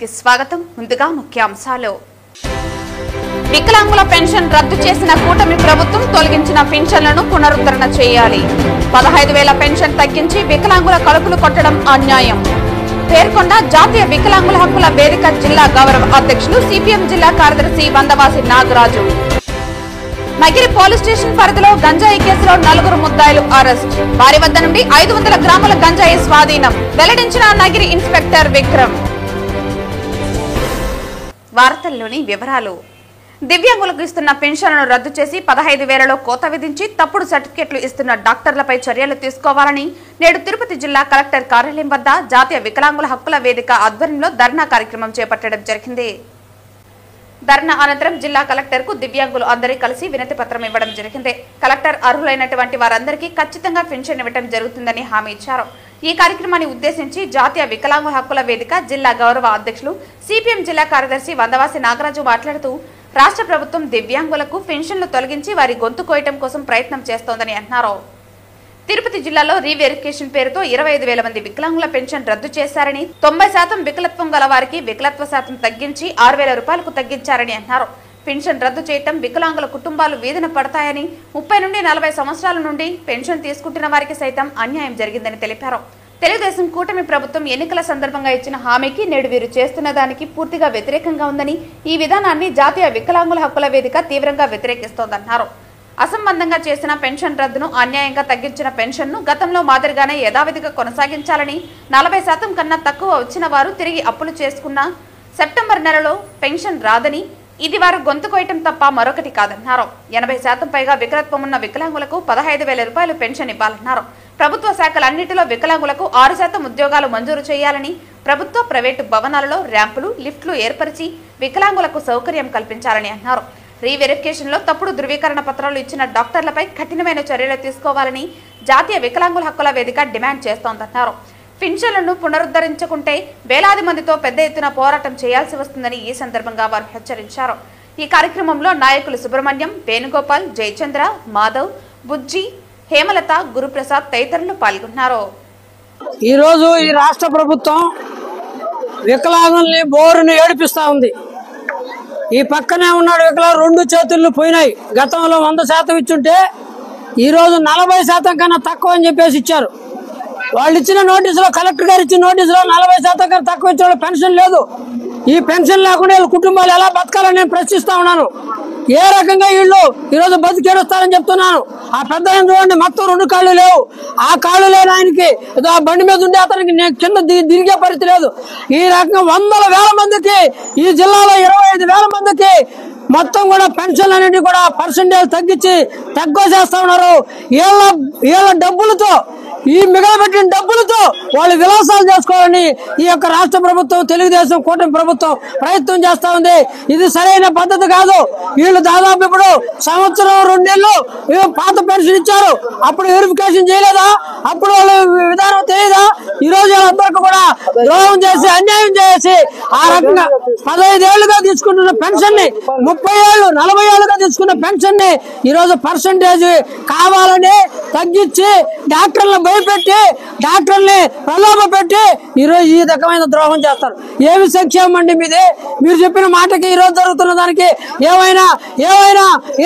కి స్వాగతం. ముందుగా ముఖ్యాంశాలు. వికలాంగుల పెన్షన్ రద్దు చేసిన కూటమి ప్రభుత్వం తొలగించిన పెన్షన్లను పునరుద్ధరణ చేయాలి. 15,000 పెన్షన్ తగ్గించి వికలాంగుల కడుపులు కొట్టడం అన్యాయం. పేర్కొండ జాతీయ వికలాంగుల హక్కుల వేదిక జిల్లా గౌరవ అధ్యక్షులు సిపిఎం జిల్లా కార్యదర్శి వందవాసి నాగరాజు. నగిరి పోలీస్ స్టేషన్ పరిధిలో గంజాయి కేసులో 4 ముద్దాయిలు అరెస్ట్. వారి వద్ద నుండి 500 గ్రాముల గంజాయి స్వాధీనం. వెల్లడించిన నగిరి ఇన్స్పెక్టర్ విక్రమ్. వార్తల్లోని వివరాలు. దివ్యాంగులకు ఇస్తున్న పెన్షన్లను రద్దు చేసి 15,000లో కోత విధించి తప్పుడు సర్టిఫికెట్లు ఇస్తున్న డాక్టర్లపై చర్యలు తీసుకోవాలని నేడు తిరుపతి జిల్లా కలెక్టర్ కార్యాలయం వద్ద జాతీయ వికలాంగుల హక్కుల వేదిక ఆధ్వర్యంలో ధర్నా కార్యక్రమం చేపట్టడం జరిగింది. ధర్నా అనంతరం జిల్లా కలెక్టర్ కు దివ్యాంగులు అందరూ కలిసి వినతి పత్రం ఇవ్వడం జరిగింది. కలెక్టర్ అర్హులైనటువంటి వారందరికీ ఖచ్చితంగా పెన్షన్ ఇవ్వడం జరుగుతుందని హామీ ఇచ్చారు. ఈ కార్యక్రమాన్ని ఉద్దేశించి జాతీయ వికలాంగుల హక్కుల వేదిక జిల్లా గౌరవ అధ్యక్షులు సిపిఎం జిల్లా కార్యదర్శి వందవాసి నాగరాజు మాట్లాడుతూ రాష్ట్ర ప్రభుత్వం దివ్యాంగులకు పెన్షన్లు తొలగించి వారి గొంతు కోయటం కోసం ప్రయత్నం చేస్తోందని అన్నారు. తిరుపతి జిల్లాలో రీవెరిఫికేషన్ పేరుతో 25,000 మంది వికలాంగుల పెన్షన్ రద్దు చేశారని, 90% వికలత్వం గల వారికి వికలత్వ శాతం తగ్గించి 6,000 రూపాయలకు తగ్గించారని అన్నారు. పెన్షన్ రద్దు చేయటం వికలాంగుల కుటుంబాలు వీధిన పడతాయని, 30 నుండి 40 సంవత్సరాల నుండి పెన్షన్ తీసుకుంటున్న వారికి సైతం అన్యాయం జరిగిందని తెలిపారు. తెలుగుదేశం కూటమి ప్రభుత్వం ఎన్నికల సందర్భంగా ఇచ్చిన హామీకి నేడు వీరు చేస్తున్న దానికి పూర్తిగా వ్యతిరేకంగా ఉందని, ఈ విధానాన్ని జాతీయ వికలాంగుల హక్కుల వేదిక తీవ్రంగా వ్యతిరేకిస్తోందన్నారు. అసంబంధంగా చేసిన పెన్షన్ రద్దును, అన్యాయంగా తగ్గించిన పెన్షన్ను గతంలో మాదిరిగానే యథావిధిగా కొనసాగించాలని, 40% కన్నా తక్కువ వచ్చిన వారు తిరిగి అప్పులు చేసుకున్న సెప్టెంబర్ నెలలో పెన్షన్ రాదని, ఇది వారు గొంతు కోయటం తప్ప మరొకటి కాదన్నారు. 80% పైగా వికలత్వం ఉన్న వికలాంగులకు 15,000 రూపాయలు పెన్షన్ ఇవ్వాలన్నారు. ప్రభుత్వ శాఖలన్నింటిలో వికలాంగులకు 6% ఉద్యోగాలు మంజూరు చేయాలని, ప్రభుత్వ ప్రైవేటు భవనాలలో ర్యాంపులు, లిఫ్ట్లు ఏర్పరిచి వికలాంగులకు సౌకర్యం కల్పించాలని అన్నారు. రీవెరిఫికేషన్ లో తప్పుడు ధృవీకరణ పత్రాలు ఇచ్చిన డాక్టర్లపై కఠినమైన చర్యలు తీసుకోవాలని జాతీయ వికలాంగుల హక్కుల వేదిక డిమాండ్ చేస్తోందన్నారు. పెన్షన్లను పునరుద్ధరించుకుంటే వేలాది మందితో పెద్ద ఎత్తున పోరాటం చేయాల్సి వస్తుందని ఈ సందర్భంగా వారు హెచ్చరించారు. ఈ కార్యక్రమంలో నాయకులు సుబ్రహ్మణ్యం, వేణుగోపాల్, జయచంద్ర, మాధవ్, బుజ్జి, హేమలత, గురుప్రసాద్ తదితరులు పాల్గొన్నారు. ఈ రోజు ఈ రాష్ట్ర ప్రభుత్వం వికలాంగుల్ని బోరుని ఏడిపిస్తా ఉంది. ఈ పక్కనే ఉన్నాడు వికలాంగులు, 2 చేతులు పోయినాయి. గతంలో 100% ఇచ్చుంటే ఈ రోజు 40% కన్నా తక్కువ అని చెప్పేసి ఇచ్చారు. వాళ్ళు ఇచ్చిన నోటీసులో, కలెక్టర్ గారు ఇచ్చిన నోటీసులో 40% కన్నా తక్కువ ఇచ్చిన పెన్షన్ లేదు. ఈ పెన్షన్ లేకుండా వీళ్ళ కుటుంబాలు ఎలా బతకాలని నేను ప్రశ్నిస్తా ఉన్నాను. ఏ రకంగా వీళ్ళు ఈరోజు బతికేడుస్తారని చెప్తున్నాను. ఆ పెద్ద ఆయన చూడండి, మొత్తం 2 కాళ్ళు లేవు. ఆ కాళ్ళు లేని ఆయనకి ఆ బండి మీద ఉండే అతనికి కింద దిరిగే పరిస్థితి లేదు. ఈ రకంగా 100,000 మందికి, ఈ జిల్లాలో 25,000 మందికి మొత్తం కూడా పెన్షన్ అనేది కూడా పర్సెంటేజ్ తగ్గించి తగ్గోసేస్తా ఉన్నారు. వీళ్ళ డబ్బులతో, ఈ మిగలబెట్టిన డబ్బులతో వాళ్ళు విలాసాలు చేసుకోవాలని ఈ యొక్క రాష్ట్ర ప్రభుత్వం, తెలుగుదేశం కూటమి ప్రభుత్వం ప్రయత్నం చేస్తా ఉంది. ఇది సరైన పద్ధతి కాదు. వీళ్ళు దాదాపు ఇప్పుడు 1 సంవత్సరం 2 నెలలు పాత పెన్షన్ ఇచ్చారు. అప్పుడు వెరిఫికేషన్ చేయలేదా? అప్పుడు వాళ్ళ విధానం తెలియదా? ఈ రోజు వాళ్ళందరికీ కూడా ద్రోహం చేసి, అన్యాయం చేసి, ఆ రకంగా 15 ఏళ్లుగా తీసుకుంటున్న పెన్షన్ ని 30 ఏళ్ళు 40 ఏళ్ళుగా తీసుకున్న పెన్షన్ ని ఈ రోజు పర్సెంటేజ్ కావాలని తగ్గించి డాక్టర్లను భయపెట్టి, డాక్టర్ని ప్రలోభ పెట్టి ఈరోజు ఈ రకమైన ద్రోహం చేస్తారు. ఏమి సంక్షేమం అండి మీది? మీరు చెప్పిన మాటకి ఈ రోజు జరుగుతున్న దానికి ఏమైనా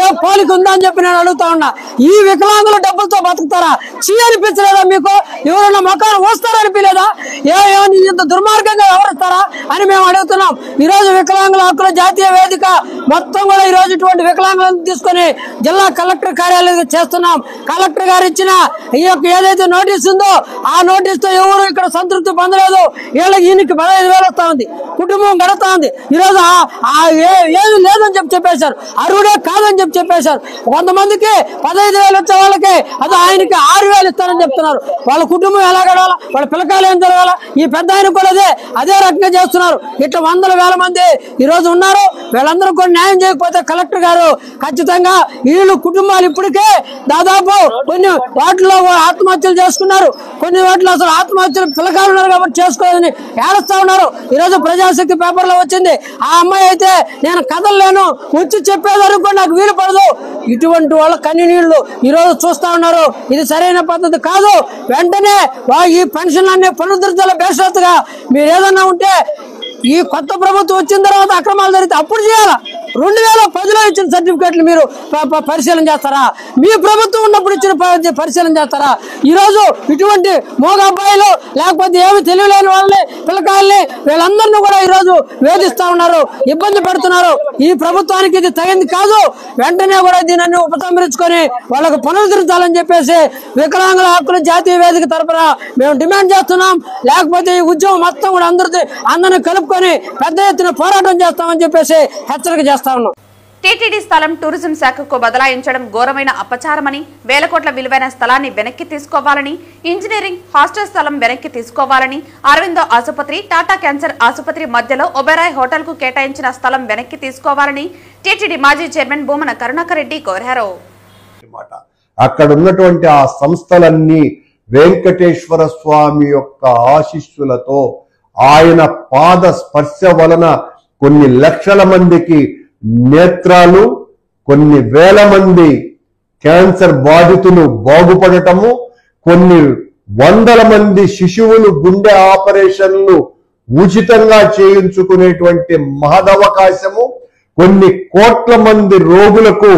ఏ పోలిక ఉందా అని చెప్పి నేను అడుగుతా ఉన్నా. ఈ వికలాంగుల డబ్బులతో బతుకుతారా? అనిపించలేదా మీకు? ఎవరైనా మొక్కలు వస్తారా అనిపించలేదా? ఏమని ఇంత దుర్మార్గంగా వ్యవహరిస్తారా అని మేము అడుగుతున్నాం. ఈ రోజు వికలాంగుల హక్కుల జాతీయ వేదిక మొత్తం కూడా ఈ రోజు ఇటువంటి వికలాంగులను తీసుకొని జిల్లా కలెక్టర్ కార్యాలయం చేస్తున్నాం. కలెక్టర్ గారు ఇచ్చిన ఈ యొక్క ఏదైతే నోటీస్ ఉందో ఆ నోటీస్ తో ఎవరు ఇక్కడ సంతృప్తి పొందలేదు. ఈయనకి 15,000 వస్తా ఉంది, కుటుంబం గడుతా ఉంది. ఈ రోజు ఏది లేదని చెప్పేశారు, అర్హుడే కాదని చెప్పేశారు. కొంతమందికి 15,000 వచ్చే వాళ్ళకి అది ఆయనకి 6,000 ఇస్తారని చెప్తున్నారు. వాళ్ళ కుటుంబం ఎలా గడవాలా? వాళ్ళ పిల్లకాయలు ఏం జరగాల? ఈ పెద్ద ఆయన కూడా అదే రకంగా చేస్తున్నారు. ఇట్లా 100,000 మంది ఈ రోజు ఉన్నారు. వీళ్ళందరూ కూడా న్యాయం చేయకపోతే కలెక్టర్ గారు ఖచ్చితంగా వీళ్ళు కుటుంబాలు ఇప్పటికే దాదాపు కొన్ని వాటిలో ఆత్మహత్యలు చేసుకున్నారు, కొన్ని వాటిలో అసలు ఆత్మహత్యలు పిల్లకాయలు ఉన్నారు కాబట్టి చేసుకోవాలని ఏడుస్తా ఉన్నారు. ఈ రోజు ప్రజాశక్తి పేపర్ లో వచ్చింది. ఆ అమ్మాయి అయితే నేను కదలలేను, వచ్చి చెప్పేదానికి కూడా నాకు వీలు పడదు. ఇటువంటి వాళ్ళ కన్నీళ్లు ఈ రోజు చూస్తా ఉన్నారు. ఇది సరైన పద్ధతి కాదు. వెంటనే ఈ పెన్షన్ అన్ని పునరుద్ధరించాల బేషరతుగా మీరు ఏదన్నా ఉంటే ఈ కొత్త ప్రభుత్వం వచ్చిన తర్వాత అక్రమాలు జరిగితే అప్పుడు చేయాలా? 2010లో ఇచ్చిన సర్టిఫికేట్లు మీరు పరిశీలన చేస్తారా? మీ ప్రభుత్వం ఉన్నప్పుడు ఇచ్చిన పరిశీలన చేస్తారా? ఈరోజు ఇటువంటి మోగ అబ్బాయిలు లేకపోతే ఏమి తెలియలేని వాళ్ళని పిల్లకాయల్ని వీళ్ళందరినీ కూడా ఈరోజు వేధిస్తా ఉన్నారు, ఇబ్బంది పెడుతున్నారు. ఈ ప్రభుత్వానికి ఇది తగింది కాదు. వెంటనే కూడా దీనిని ఉపసంహరించుకొని వాళ్ళకు పునరుద్ధరించాలని చెప్పేసి వికలాంగుల హక్కుల జాతీయ వేదిక తరపున మేము డిమాండ్ చేస్తున్నాం. లేకపోతే ఈ ఉద్యమం మొత్తం కూడా అందరిని కలుపుకొని పెద్ద ఎత్తున పోరాటం చేస్తామని చెప్పేసి హెచ్చరిక చేస్తా ఉన్నాం. టీటీడీ స్థలం టూరిజం శాఖకు బదలాయించడం ఘోరమైన అపచారమని, వేల కోట్ల విలువైన స్థలాన్ని వెనక్కి తీసుకోవాలని, ఇంజనీరింగ్ హాస్టల్ స్థలం వెనక్కి తీసుకోవాలని, అరవిందో ఆసుపత్రి, టాటా క్యాన్సర్ ఆసుపత్రి మధ్యలో ఒబెరాయ్ హోటల్ కు కేటాయించిన స్థలం వెనక్కి తీసుకోవాలని టీటీడీ మాజీ చైర్మన్ భూమన కరుణాకర్ రెడ్డి కోరారు. అక్కడ ఉన్నటువంటి ఆ సంస్థలన్నీ వెంకటేశ్వర స్వామి యొక్క ఆశీస్సులతో ఆయన పాద స్పర్శ వలన కొన్ని లక్షల మందికి నేత్రాలు, కొన్ని వేల మంది క్యాన్సర్ బాధితులు బాగుపడటము, కొన్ని వందల మంది శిశువులు గుండె ఆపరేషన్లు ఉచితంగా చేయించుకునేటువంటి మహదవకాశము, కొన్ని కోట్ల మంది రోగులకు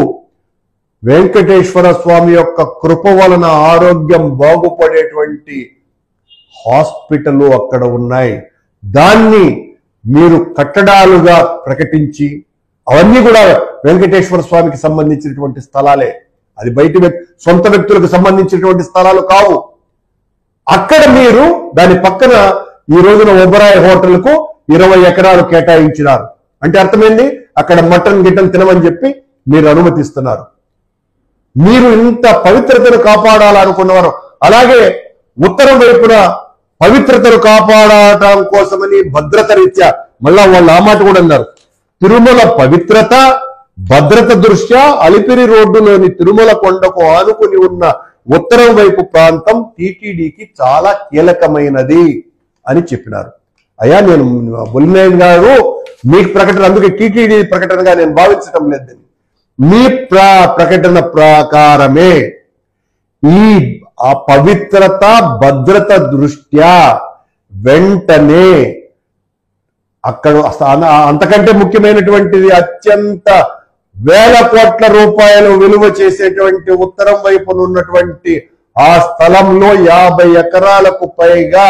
వెంకటేశ్వర స్వామి యొక్క కృప వలన ఆరోగ్యం బాగుపడేటువంటి హాస్పిటల్ అక్కడ ఉన్నాయి. దాన్ని మీరు కట్టడాలుగా ప్రకటించి, అవన్నీ కూడా వెంకటేశ్వర స్వామికి సంబంధించినటువంటి స్థలాలే, అది బయట సొంత వ్యక్తులకు సంబంధించినటువంటి స్థలాలు కావు. అక్కడ మీరు దాని పక్కన ఈ రోజున ఒబెరాయ్ హోటల్ కు 20 ఎకరాలు కేటాయించినారు అంటే అర్థమైంది, అక్కడ మటన్ గిటన్ తినమని చెప్పి మీరు అనుమతిస్తున్నారు. మీరు ఇంత పవిత్రతను కాపాడాలనుకున్నవారు, అలాగే ఉత్తరం వైపున పవిత్రతను కాపాడటం కోసమని భద్రత రీత్యా మళ్ళా వాళ్ళు ఆ మాట కూడా అన్నారు. తిరుమల పవిత్రత భద్రత దృష్ట్యా అలిపిరి రోడ్డులోని తిరుమల కొండకు ఆనుకుని ఉన్న ఉత్తరం వైపు ప్రాంతం టీటీడీకి చాలా కీలకమైనది అని చెప్పినారు. అయ్యా, నేను బొల్లినేని గారు మీకు ప్రకటన, అందుకే టీటీడీ ప్రకటనగా నేను భావించడం లేదని, మీ ప్రకటన ప్రకారమే ఈ ఆ పవిత్రత భద్రత దృష్ట్యా వెంటనే అక్కడ అంతకంటే ముఖ్యమైనటువంటిది అత్యంత వేల కోట్ల రూపాయలు విలువ చేసేటువంటి ఉత్తరం వైపున ఉన్నటువంటి ఆ స్థలంలో 50 ఎకరాలకు పైగా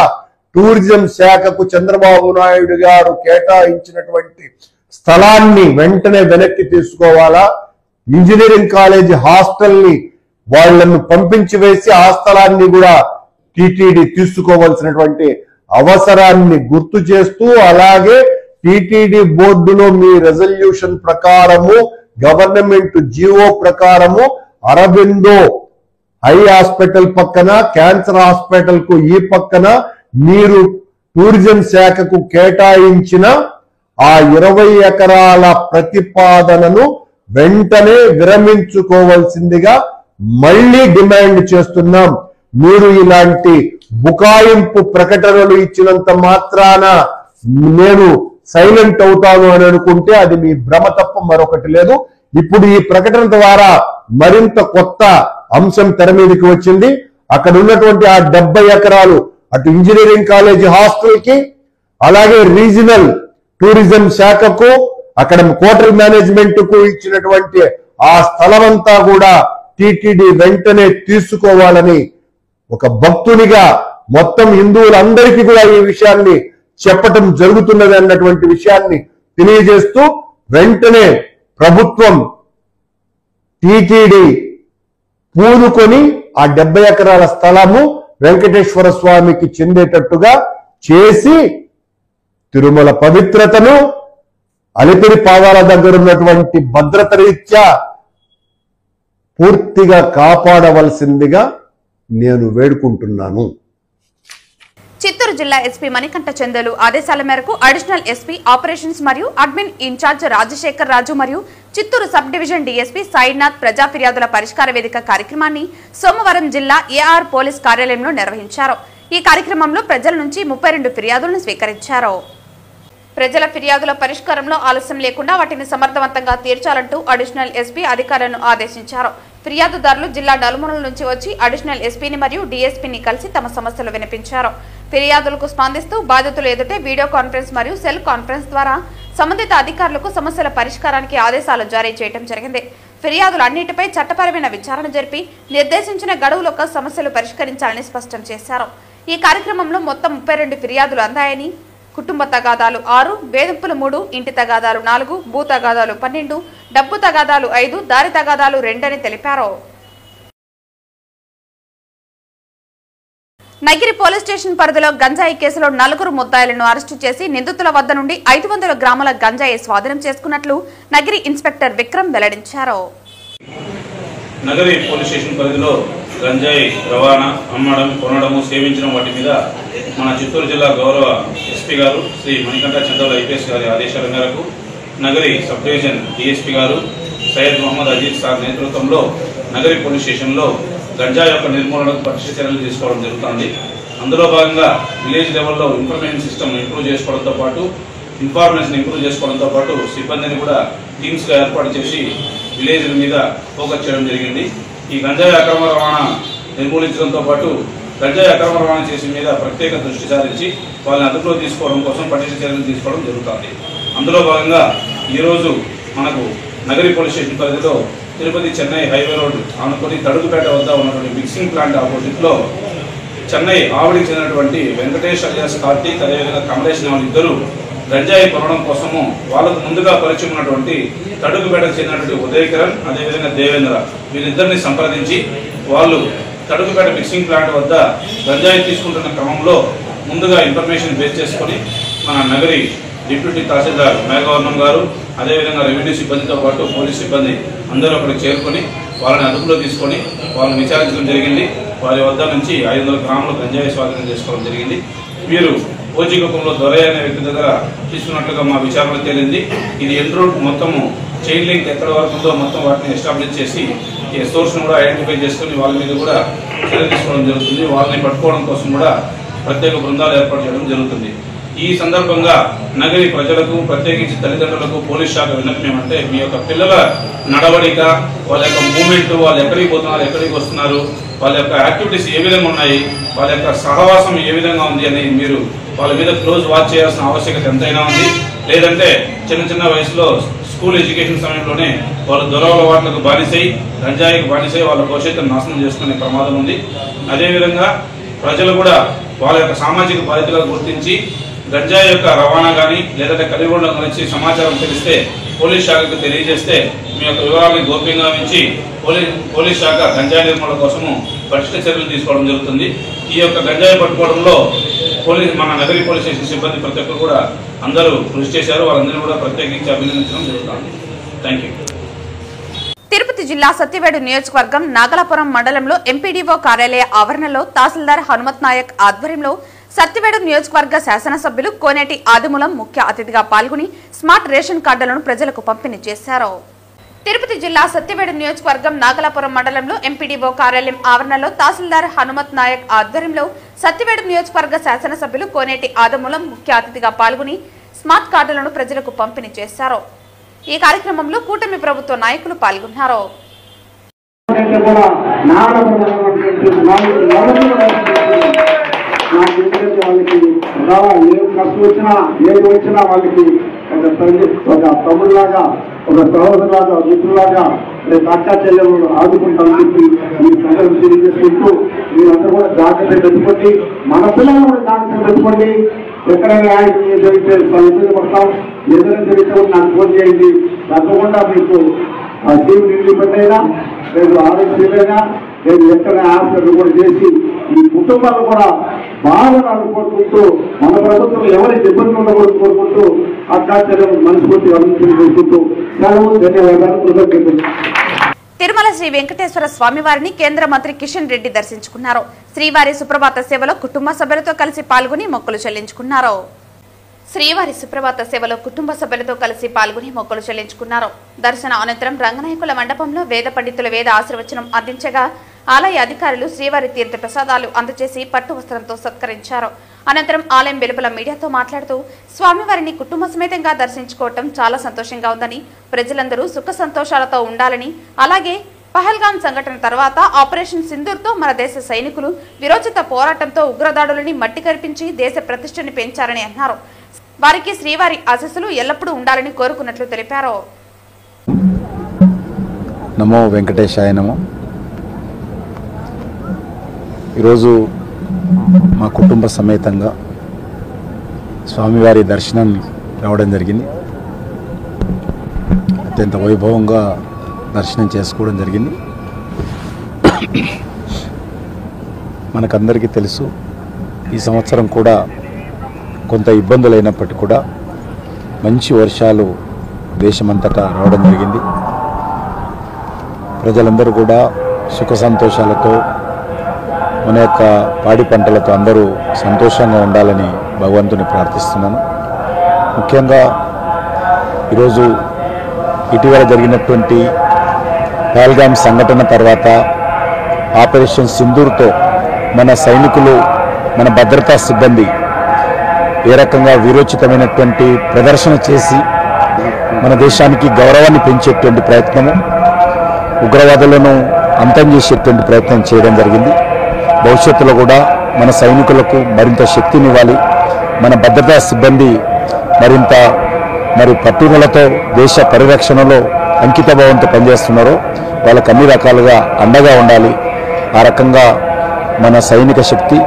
టూరిజం శాఖకు చంద్రబాబు నాయుడు గారు కేటాయించినటువంటి స్థలాన్ని వెంటనే వెనక్కి తీసుకోవాలా? ఇంజనీరింగ్ కాలేజీ హాస్టల్ ని వాళ్లను పంపించి వేసి ఆ స్థలాన్ని కూడా టీటీడీ తీసుకోవాల్సినటువంటి అవసరాన్ని గుర్తు చేస్తూ, అలాగే టీటీడీ బోర్డులో మీ రెజల్యూషన్ ప్రకారము, గవర్నమెంట్ జీవో ప్రకారము అరబిందో ఐ హాస్పిటల్ పక్కన, క్యాన్సర్ హాస్పిటల్ కు ఈ పక్కన మీరు టూరిజం శాఖకు కేటాయించిన ఆ 20 ఎకరాల ప్రతిపాదనను వెంటనే విరమించుకోవాల్సిందిగా మళ్ళీ డిమాండ్ చేస్తున్నాం. మీరు ఇలాంటి బుకాయింపు ప్రకటనలు ఇచ్చినంత మాత్రాన నేను సైలెంట్ అవుతాను అని అనుకుంటే అది మీ భ్రమ తప్ప మరొకటి లేదు. ఇప్పుడు ఈ ప్రకటన ద్వారా మరింత కొత్త అంశం తెర మీదకి వచ్చింది. అక్కడ ఉన్నటువంటి ఆ 70 ఎకరాలు అటు ఇంజనీరింగ్ కాలేజీ హాస్టల్ కి, అలాగే రీజనల్ టూరిజం శాఖకు, అక్కడ హోటల్ మేనేజ్మెంట్ కు ఇచ్చినటువంటి ఆ స్థలమంతా కూడా టీటీడీ వెంటనే తీసుకోవాలని ఒక భక్తునిగా మొత్తం హిందువులందరికీ కూడా ఈ విషయాన్ని చెప్పటం జరుగుతున్నది అన్నటువంటి విషయాన్ని తెలియజేస్తూ, వెంటనే ప్రభుత్వం టీటీడీ పూనుకొని ఆ 70 ఎకరాల స్థలము వెంకటేశ్వర స్వామికి చెందేటట్టుగా చేసి తిరుమల పవిత్రతను, అలిపిరి పాదాల దగ్గర ఉన్నటువంటి భద్రత రీత్యా పూర్తిగా కాపాడవలసిందిగా నేను వేడుకుంటున్నాను. చిత్తూరు జిల్లా ఎస్పీ మణికంఠ చందలు ఆదేశాల మేరకు అడిషనల్ ఎస్పీ ఆపరేషన్స్ మరియు అడ్మిన్ ఇన్ఛార్జ్ రాజశేఖర్ రాజు మరియు Chittoor sub division DSP Sainath ప్రజా ఫిర్యాదుల పరిష్కార వేదిక కార్యక్రమాన్ని సోమవారం జిల్లా ఏఆర్ పోలీస్ కార్యాలయంలో నిర్వహించారు. ఈ కార్యక్రమంలో ప్రజల నుంచి 32 ఫిర్యాదులను స్వీకరించారు. ప్రజల ఫిర్యాదుల పరిష్కారంలో ఆలస్యం లేకుండా వాటిని సమర్థవంతంగా తీర్చాలంటూ అడిషనల్ ఎస్పీ అధికారులను ఆదేశించారు. ఫిర్యాదుదారులు జిల్లా నలుమూలల నుంచి వచ్చి అడిషనల్ ఎస్పీని మరియు డీఎస్పీని కలిసి తమ సమస్యలు వినిపించారు. ఫిర్యాదులకు స్పందిస్తూ బాధితులు ఎదుటే వీడియో కాన్ఫరెన్స్ మరియు సెల్ కాన్ఫరెన్స్ ద్వారా సంబంధిత అధికారులకు సమస్యల పరిష్కారానికి ఆదేశాలు జారీ చేయడం జరిగింది. ఫిర్యాదులన్నిటిపై చట్టపరమైన విచారణ జరిపి నిర్దేశించిన గడువులోగా సమస్యలు పరిష్కరించాలని స్పష్టం చేశారు. ఈ కార్యక్రమంలో మొత్తం 32 ఫిర్యాదులు అందాయని, కుటుంబ తగాదాలు 6, వేధింపులు 3, ఇంటి తగాదాలు 4, భూ తగాదాలు 12, డబ్బు తగాదాలు 5, దారి తగాదాలు 2 అని తెలిపారు. నగిరి పోలీస్ స్టేషన్ పరిధిలో గంజాయి కేసులో 4 ముద్దాయిలను అరెస్టు చేసి నిందితుల వద్ద నుండి 500 గ్రాముల గంజాయి స్వాధీనం చేసుకున్నట్లు నగిరి ఇన్స్పెక్టర్ విక్రమ్ వెల్లడించారు. నగరి పోలీస్ స్టేషన్ పరిధిలో గంజాయి రవాణా, అమ్మడం, కొనడము, సేవించడం వాటి మీద మన చిత్తూరు జిల్లా గౌరవ ఎస్పీ గారు శ్రీ మణికంఠ చంద్రబాబు ఐపీఎస్ గారి ఆదేశాల మేరకు నగరి సబ్ డివిజన్ డిఎస్పీ గారు సయ్యద్ మహమ్మద్ అజీజ్ సార్ నేతృత్వంలో నగరి పోలీస్ స్టేషన్లో గంజాయి యొక్క నిర్మూలనకు పటిష్ట చర్యలు తీసుకోవడం జరుగుతుంది. అందులో భాగంగా విలేజ్ లెవెల్లో ఇన్ఫర్మేషన్ సిస్టమ్ ఇంప్రూవ్ చేసుకోవడంతో పాటు సిబ్బందిని కూడా టీమ్స్గా ఏర్పాటు చేసి విలేజ్ల మీద ఫోకస్ చేయడం జరిగింది. ఈ గంజాయి అక్రమ రవాణా నిర్మూలించడంతో పాటు గంజాయి అక్రమ రవాణా చేసే మీద ప్రత్యేక దృష్టి సారించి వాళ్ళని అదుపులో తీసుకోవడం కోసం పటిష్ట చర్యలు తీసుకోవడం జరుగుతుంది. అందులో భాగంగా ఈరోజు మనకు నగరి పోలీస్ స్టేషన్ పరిధిలో తిరుపతి చెన్నై హైవే రోడ్డు ఆనుకొని తడుగుపేట వద్ద ఉన్నటువంటి మిక్సింగ్ ప్లాంట్ ఆపోజిట్లో చెన్నై ఆవిడికి చెందినటువంటి వెంకటేష్ అలియాస్ కార్తీక్, అదేవిధంగా కమలేష్ నాయుడు ఇద్దరు గంజాయి కొనడం కోసము వాళ్ళకు ముందుగా పరిచయం ఉన్నటువంటి తడుగుపేటకు చెందినటువంటి ఉదయకిరణ్, అదేవిధంగా దేవేంద్ర వీళ్ళిద్దరిని సంప్రదించి వాళ్ళు తడుగుపేట మిక్సింగ్ ప్లాంట్ వద్ద గంజాయి తీసుకుంటున్న క్రమంలో ముందుగా ఇన్ఫర్మేషన్ బేస్ చేసుకొని మన నగరి డిప్యూటీ తహసీల్దార్ మేఘవర్ణం గారు, అదేవిధంగా రెవెన్యూ సిబ్బందితో పాటు పోలీస్ సిబ్బంది అందరూ అక్కడికి చేరుకొని వాళ్ళని అదుపులో తీసుకొని వాళ్ళని విచారించడం జరిగింది. వారి వద్ద నుంచి 500 గ్రాముల గంజాయి స్వాధీనం చేసుకోవడం జరిగింది. వీరు ఓజీగూపంలో దొరయ్య అనే వ్యక్తి దగ్గర తీసుకున్నట్లుగా మా విచారణలో తేలింది. ఇది ఎండ్ రూట్ మొత్తము చైన్ లింక్ ఎక్కడ వరకు ఉందో మొత్తం వాటిని ఎస్టాబ్లిష్ చేసి ఈ సోర్స్ను కూడా ఐడెంటిఫై చేసుకుని వాళ్ళ మీద కూడా చర్య తీసుకోవడం జరుగుతుంది. వాళ్ళని పట్టుకోవడం కోసం కూడా ప్రత్యేక బృందాలు ఏర్పాటు చేయడం జరుగుతుంది. ఈ సందర్భంగా నగరి ప్రజలకు, ప్రత్యేకించి తల్లిదండ్రులకు పోలీస్ శాఖ విన్నపం ఏమంటే, మీ యొక్క పిల్లల నడవడిక, వాళ్ళ యొక్క మూమెంట్, వాళ్ళు ఎక్కడికి పోతున్నారు, ఎక్కడికి వస్తున్నారు, వాళ్ళ యొక్క యాక్టివిటీస్ ఏ విధంగా ఉన్నాయి, వాళ్ళ యొక్క సహవాసం ఏ విధంగా ఉంది అని మీరు వాళ్ళ మీద క్లోజ్ వాచ్ చేయాల్సిన ఆవశ్యకత ఎంతైనా ఉంది. లేదంటే చిన్న వయసులో స్కూల్ ఎడ్యుకేషన్ సమయంలోనే వాళ్ళు దొరవల వాట్లకు బానిసై, గంజాయికి బానిసై వాళ్ళ భవిష్యత్తును నాశనం చేసుకునే ప్రమాదం ఉంది. అదేవిధంగా ప్రజలు కూడా వాళ్ళ యొక్క సామాజిక బాధ్యతలను గుర్తించి గంజాయి యొక్క రవాణా కానీ లేదంటే కలిగి ఉండడం గురించి సమాచారం తెలిస్తే పోలీస్ శాఖకు తెలియజేస్తే మీ యొక్క వివరాలను గోప్యంగా ఉంచి పోలీస్ శాఖ గంజాయి నిర్మూలన కోసము పటిష్ట చర్యలు తీసుకోవడం జరుగుతుంది. ఈ యొక్క గంజాయి పట్టుకోవడంలో మన నగరి పోలీస్ స్టేషన్ సిబ్బంది ప్రతి ఒక్కరు కూడా అందరూ కృషి చేశారు. వాళ్ళందరూ కూడా ప్రత్యేకించి అభినందించడం జరుగుతుంది. Thank you. తిరుపతి జిల్లా సత్యవేడు నియోజకవర్గం నాగలాపురం మండలంలో ఎంపీడీఓ కార్యాలయ ఆవరణలో తహసీల్దార్ హనుమత్ నాయక్ ఆధ్వర్యంలో సత్యవేడు నియోజకవర్గ శాసనసభ్యులు కోనేటి ఆదిమూలం ముఖ్య అతిథిగా పాల్గొని స్మార్ట్ రేషన్ కార్డులను ప్రజలకు పంపిణీ చేశారు. తిరుపతి జిల్లా సత్యవేడు నియోజకవర్గం నాగలాపురం మండలంలో ఎంపీడీఓ కార్యాలయం ఆవరణలో తహసీల్దార్ హనుమత్ నాయక్ ఆధ్వర్యంలో సత్యవేడు నియోజకవర్గ శాసనసభ్యులు కోనేటి ఆదిమూలం ముఖ్య అతిథిగా పాల్గొని స్మార్ట్ కార్డులను ప్రజలకు పంపిణీ చేశారు. ఈ కార్యక్రమంలో కూటమి ప్రభుత్వ నాయకులు పాల్గొన్నారు. ఒక తమ్ముడులాగా, ఒక సహోదరులాగా, మిత్రులాగా అక్కా చెల్లెలు ఆదుకుంటామని చెప్పి ఈ సందర్భం తెలియజేసుకుంటూ మీరందరూ కూడా జాగ్రత్త పెట్టుకోండి. మన పిల్లలు కూడా జాగ్రత్త పెట్టుకోండి. ఎక్కడైనా జరిగితే ఇబ్బంది పడతాం. ఏదైనా జరిగితే నాకు ఫోన్ చేయండి. తప్పకుండా మీకు టీవీ నిండి పెట్టైనా లేదు ఆరోగ్యమైనా లేదు ఎక్కడ హాస్పిటల్ కూడా చేసి ఈ కుటుంబాలు కూడా బాగా కోరుకుంటూ మన ప్రభుత్వం ఎవరికి ఇబ్బంది ఉండకూడదు కోరుకుంటూ అక్కా చెల్లెలు మనస్ఫూర్తిగా అభివృద్ధి చేసుకుంటూ సెలవు. ధన్యవాదాలు, కృతజ్ఞతలు. తిరుమల శ్రీ వెంకటేశ్వర స్వామి వారిని కేంద్ర మంత్రి కిషన్ రెడ్డి దర్శించుకున్నారు. శ్రీవారి సుప్రభాత సేవలో కుటుంబ సభ్యులతో కలిసి పాల్గొని మొక్కులు చెల్లించుకున్నారు. దర్శన అనంతరం రంగనాయకుల మండపంలో వేద పండితుల వేద ఆశీర్వచనం అందించగా ఆలయ అధికారులు శ్రీవారి తీర్థ ప్రసాదాలు అందజేసి పట్టు వస్త్రంతో సత్కరించారు. అనంతరం ఆలయం వెలుపల మీడియాతో మాట్లాడుతూ స్వామివారిని కుటుంబ సమేతంగా దర్శించుకోవటం చాలా సంతోషంగా ఉందని, ప్రజలందరూ సుఖ సంతోషాలతో ఉండాలని, అలాగే పహల్గాం సంఘటన తర్వాత ఆపరేషన్ సింధూర్తో మన దేశ సైనికులు విరోచిత పోరాటంతో ఉగ్రదాడులని మట్టి కరిపించి దేశ ప్రతిష్టని పెంచారని అన్నారు. వారికి శ్రీవారి ఆశీస్సులు ఎల్లప్పుడూ ఉండాలని కోరుకున్నట్లు తెలిపారు. నమో వెంకటేశాయ నమో. ఈరోజు మా కుటుంబ సమేతంగా స్వామివారి దర్శనం రావడం జరిగింది. అత్యంత వైభవంగా దర్శనం చేసుకోవడం జరిగింది. మనకందరికీ తెలుసు, ఈ సంవత్సరం కూడా కొంత ఇబ్బందులు అయినప్పటికీ కూడా మంచి వర్షాలు దేశమంతటా రావడం జరిగింది. ప్రజలందరూ కూడా సుఖ సంతోషాలతో మన యొక్క పాడి పంటలతో అందరూ సంతోషంగా ఉండాలని భగవంతుని ప్రార్థిస్తున్నాను. ముఖ్యంగా ఈరోజు ఇటీవల జరిగినటువంటి పహల్గాం సంఘటన తర్వాత ఆపరేషన్ సింధూర్తో మన సైనికులు, మన భద్రతా సిబ్బంది ఏ రకంగా వీరోచితమైనటువంటి ప్రదర్శన చేసి మన దేశానికి గౌరవాన్ని పెంచేటువంటి ప్రయత్నము, ఉగ్రవాదులను అంతం చేసేటువంటి ప్రయత్నం చేయడం జరిగింది. భవిష్యత్తులో కూడా మన సైనికులకు మరింత శక్తినివ్వాలి. మన భద్రతా సిబ్బంది మరింత పట్టుదలతో దేశ పరిరక్షణలో అంకిత భావంతో పనిచేస్తున్నారో వాళ్ళకు అన్ని రకాలుగా అండగా ఉండాలి. ఆ రకంగా మన సైనిక శక్తి,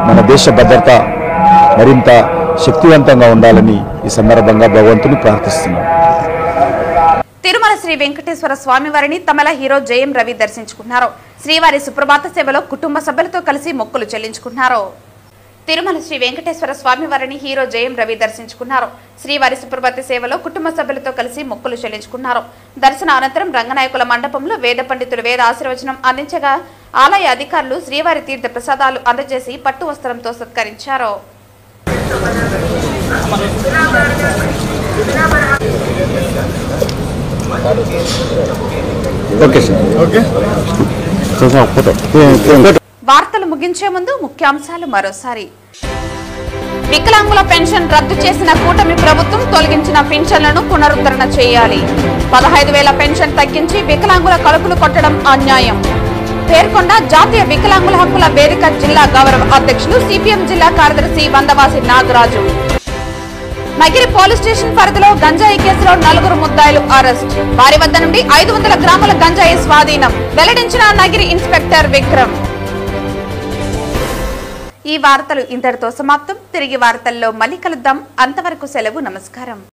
మన దేశ భద్రత మరింత శక్తివంతంగా ఉండాలని ఈ సందర్భంగా భగవంతుని ప్రార్థిస్తున్నాను. తిరుమల శ్రీ వెంకటేశ్వర స్వామివారిని తమిళ హీరో జయం రవి దర్శించుకున్నారు. శ్రీవారి సుప్రభాత సేవలో కుటుంబ సభ్యులతో కలిసి మొక్కులు చెల్లించుకున్నారు. తిరుమల శ్రీ వెంకటేశ్వర స్వామివారిని హీరో జయం రవి దర్శించుకున్నారు. శ్రీవారి సుప్రభాత సేవలో కుటుంబ సభ్యులతో కలిసి మొక్కులు చెల్లించుకున్నారు. దర్శన అనంతరం రంగనాయకుల మండపంలో వేద పండితులు వేద ఆశీర్వచనం అందించగా ఆలయ అధికారులు శ్రీవారి తీర్థ ప్రసాదాలు అందజేసి పట్టు వస్త్రంతో సత్కరించారు. వార్తలు ముగించే ముందు ముఖ్యాంశాలు మరోసారి. వికలాంగుల పెన్షన్ రద్దు చేసిన కూటమి ప్రభుత్వం తొలగించిన పెన్షన్లను పునరుద్ధరణ చేయాలి. 15,000 పెన్షన్ తగ్గించి వికలాంగుల కలుపులు కొట్టడం అన్యాయం. పేర్కొండ జాతీయ వికలాంగుల హక్కుల వేదిక జిల్లా గౌరవ అధ్యక్షులు సిపిఎం జిల్లా కార్యదర్శి వందవాసి నాగరాజు. నగిరి పోలీస్ స్టేషన్ పరిధిలో గంజాయి కేసులో 4 ముద్దాయిలు అరెస్ట్. వారి వద్ద నుండి 500 గ్రాముల గంజాయి స్వాధీనం. వెల్లడించిన నగిరి ఇన్స్పెక్టర్ విక్రమ్. ఈ వార్తలు ఇంతటితో సమాప్తం. తిరిగి వార్తల్లో మళ్ళీ కలుద్దాం. అంతవరకు సెలవు. నమస్కారం.